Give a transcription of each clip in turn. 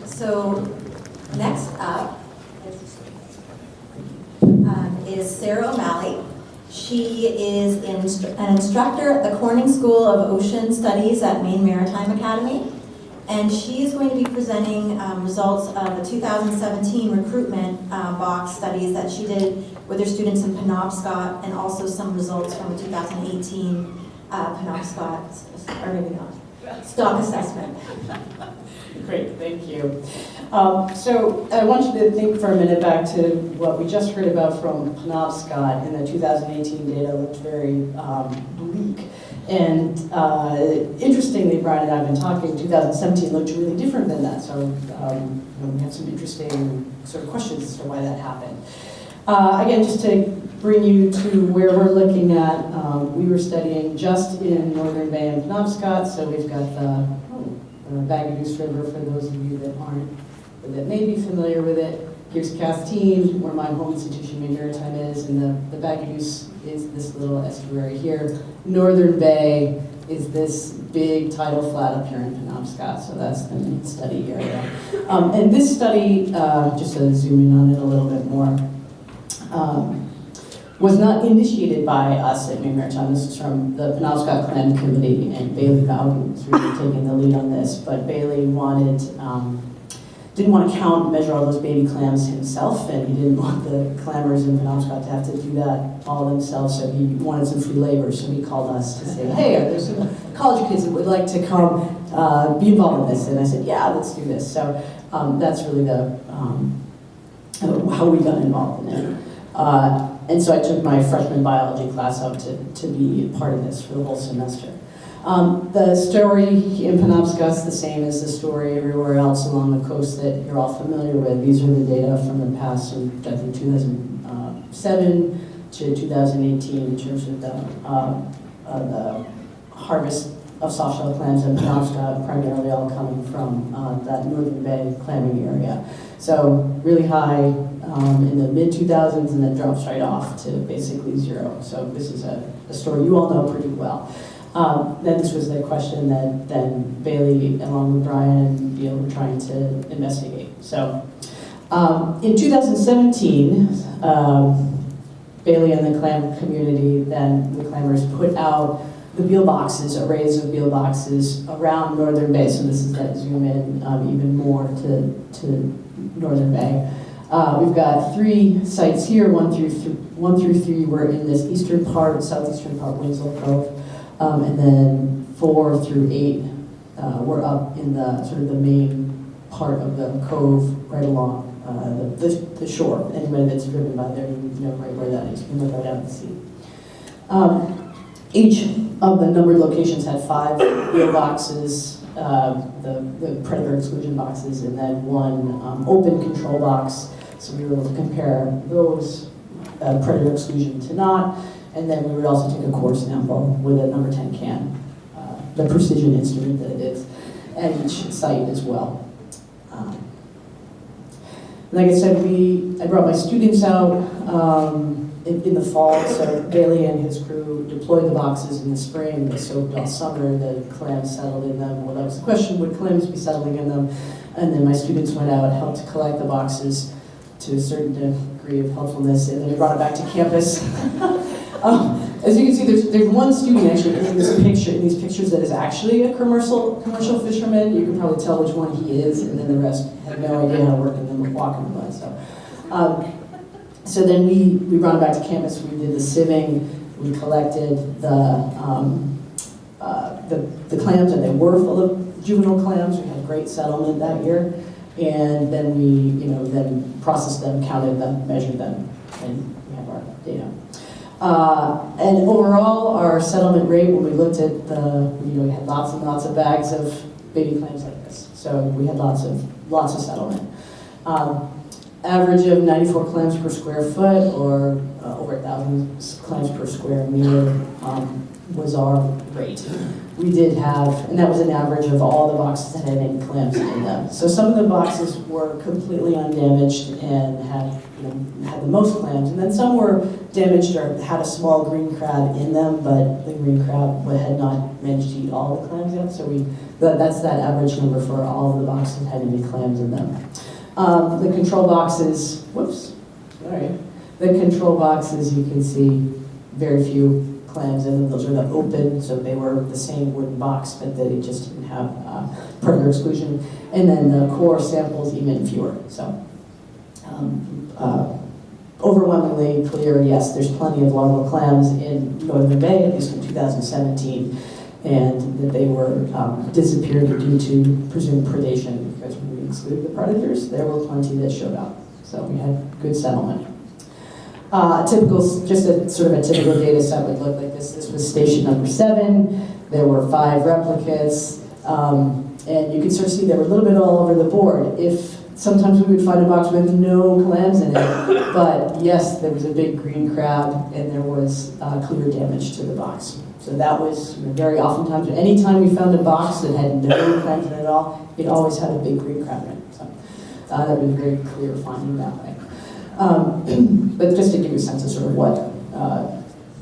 So next up is Sarah O'Malley. She is an instructor at the Corning School of Ocean Studies at Maine Maritime Academy. And she is going to be presenting results of the 2017 recruitment box studies that she did with her students in Penobscot, and also some results from the 2018 Penobscot, or maybe not, stock assessment. Great, thank you. So I want you to think for a minute back to what we just heard about from Penobscot, and the 2018 data looked very bleak. And interestingly, Brian and I have been talking, 2017 looked really different than that. So we have some interesting sort of questions as to why that happened. Again, just to bring you to where we're looking at, we were studying just in Northern Bay and Penobscot, so we've got the Bagaduce River for those of you that may be familiar with it. Here's Castine, where my home institution, Maine Maritime, is, and the Bagaduce is this little estuary here. Northern Bay is this big tidal flat up here in Penobscot, so that's the main study area. And this study, just to zoom in on it a little bit more, was not initiated by us at Maine Maritime. This is from the Penobscot Clam Committee, and Bailey Bowden was really taking the lead on this. But Bailey didn't want to count and measure all those baby clams himself, and he didn't want the clammers in Penobscot to have to do that all themselves, so he wanted some free labor. So he called us to say, hey, are there some college kids that would like to come be involved in this? And I said, yeah, let's do this. So that's really how we got involved in it. And so I took my freshman biology class out to be part of this for the whole semester. The story in Penobscot is the same as the story everywhere else along the coast that you're all familiar with. These are the data from the past, from I think 2007 to 2018 in terms of the harvest of soft-shell clams in Penobscot, primarily all coming from that Northern Bay clamming area. So really high in the mid-2000s, and then drops right off to basically zero. So this is a story you all know pretty well. Then this was the question that then Bailey, along with Brian and Beal, were trying to investigate. So in 2017, Bailey and the clam community, then the clammers, put out the Beal boxes, arrays of Beal boxes around Northern Bay. So this is that zoom in even more to Northern Bay. We've got 3 sites here, 1 through 3 were in this eastern part, southeastern part, Winslow Cove. And then 4 through 8 were up in the sort of the main part of the cove, right along the shore. Anybody that's driven by there, you know right where that is. You can look right out and see. Each of the numbered locations had 5 Beal boxes, the predator exclusion boxes, and then 1 open control box. So we were able to compare those predator exclusion to not. And then we would also take a core sample with a number 10 can, the precision instrument that it is, at each site as well. Like I said, I brought my students out in the fall, so Bailey and his crew deployed the boxes in the spring. They soaked all summer, the clams settled in them. Well, that was the question, would clams be settling in them? And then my students went out and helped collect the boxes to a certain degree of helpfulness, and then we brought it back to campus. As you can see, there's one student actually in these pictures that is actually a commercial fisherman. You can probably tell which one he is, and then the rest have no idea how to work in them, walk in the mud. So then we brought it back to campus. We did the sieving. We collected the clams, and they were full of juvenile clams. We had great settlement that year, and then we then processed them, counted them, measured them, and we have our data. And overall, our settlement rate, when we looked at we had lots and lots of bags of baby clams like this. So we had lots of settlement. average of 94 clams per square foot, or over 1,000 clams per square meter was our rate. We did have, and that was an average of all the boxes that had any clams in them. So some of the boxes were completely undamaged and had the most clams, and then some were damaged or had a small green crab in them, but the green crab had not managed to eat all the clams yet. So that's that average number for all of the boxes that had any clams in them. The control boxes, the control boxes, you can see very few clams in them. Those are the open, so they were the same wooden box, but they just didn't have predator exclusion. And then the core samples, even fewer. So overwhelmingly clear, yes, there's plenty of larval clams in Northern Bay, at least in 2017, and that they were disappeared due to presumed predation, because when we excluded the predators, there were plenty that showed up. So we had good settlement. Just a sort of a typical data set would look like this. This was station number 7. There were 5 replicates, and you can sort of see they were a little bit all over the board. Sometimes we would find a box with no clams in it, but yes, there was a big green crab, and there was clear damage to the box. So that was very oftentimes, anytime we found a box that had no clams in it at all, it always had a big green crab in it. So that was a very clear finding that way. But just to give you a sense of sort of what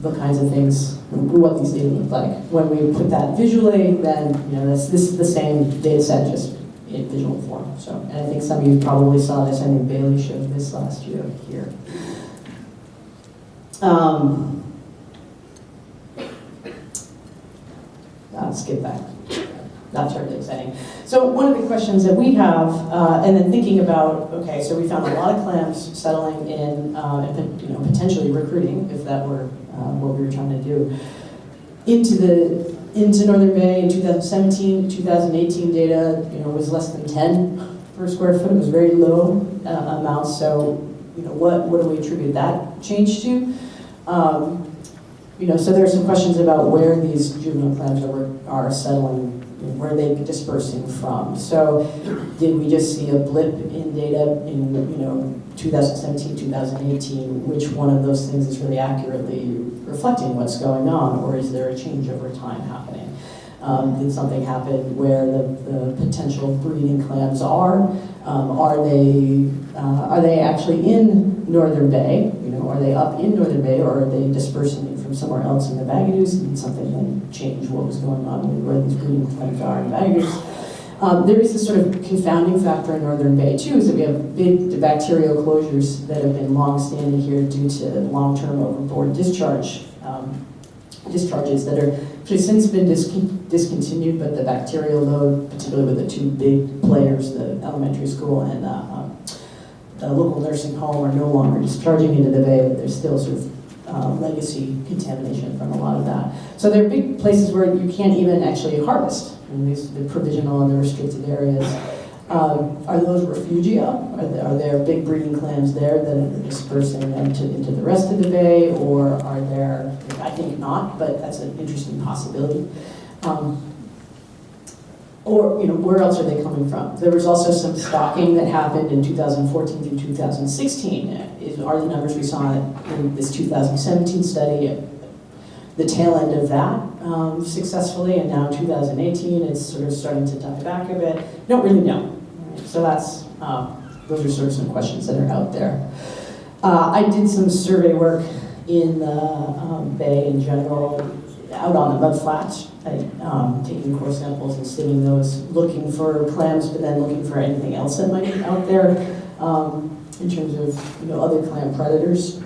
the kinds of things, what these data look like. When we put that visually, then this is the same data set, just in visual form. So, and I think some of you probably saw this. I think Bailey showed this last year here. I'll skip that. Not terribly exciting. So one of the questions that we have, and then thinking about, okay, so we found a lot of clams settling in, and potentially recruiting, if that were what we were trying to do, into Northern Bay in 2017, 2018 data, was less than 10 per square foot. It was very low amounts. So, what do we attribute that change to? So there are some questions about where these juvenile clams are settling, where they dispersing from. So did we just see a blip in data in 2017, 2018? Which one of those things is really accurately reflecting what's going on, or is there a change over time happening? Did something happen where the potential breeding clams are? Are they actually in Northern Bay? Are they up in Northern Bay, or are they dispersing from somewhere else in the Bagaduce? And something then change what was going on with where these breeding clams are in the Bagaduce. There is this sort of confounding factor in Northern Bay too, is that we have big bacterial closures that have been long-standing here due to long-term overboard discharges that are actually since been discontinued, but the bacterial load, particularly with the 2 big players, the elementary school and the local nursing home, are no longer discharging into the bay, but there's still sort of legacy contamination from a lot of that. So there are big places where you can't even actually harvest, the provisional and the restricted areas. Are those refugia? Are there big breeding clams there that are dispersing them into the rest of the bay, or are there, I think not, but that's an interesting possibility. Or, where else are they coming from? There was also some stocking that happened in 2014 through 2016. Are the numbers we saw in this 2017 study the tail end of that successfully, and now 2018 it's sort of starting to die back a bit? Don't really know. So that's those are sort of some questions that are out there. I did some survey work in the bay in general, out on the mud flats, taking core samples and studying those, looking for clams, but then looking for anything else that might be out there in terms of other clam predators.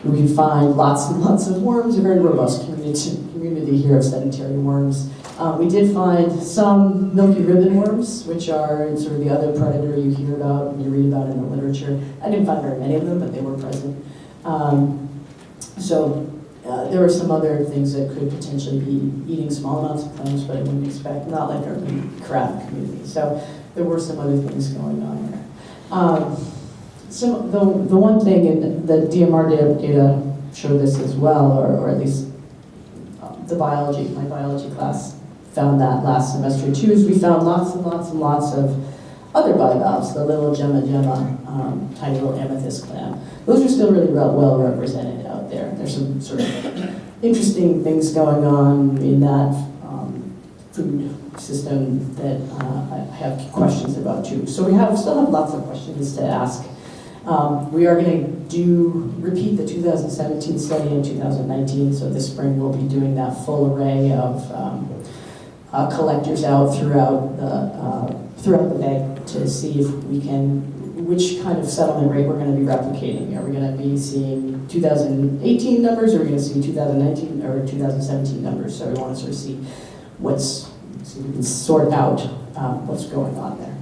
We find lots and lots of worms, a very robust community here of sedentary worms. We did find some milky ribbon worms, which are sort of the other predator you hear about and you read about in the literature. I didn't find very many of them, but they were present. There were some other things that could potentially be eating small amounts of clams, but I wouldn't expect, not like our big crab community. So there were some other things going on there. So the one thing, and the DMR data showed this as well, or at least my biology class found that last semester too, is we found lots and lots and lots of other bivalves, the little gemma, tiny little amethyst clam. Those are still really well represented out there. There's some sort of interesting things going on in that food system that I have questions about too. So we still have lots of questions to ask. We are going to repeat the 2017 study in 2019, so this spring we'll be doing that full array of collectors out throughout the bay to see if we can, which kind of settlement rate we're going to be replicating. Are we going to be seeing 2018 numbers, or are we going to see 2019 or 2017 numbers? So we want to sort of see if we can sort out what's going on there.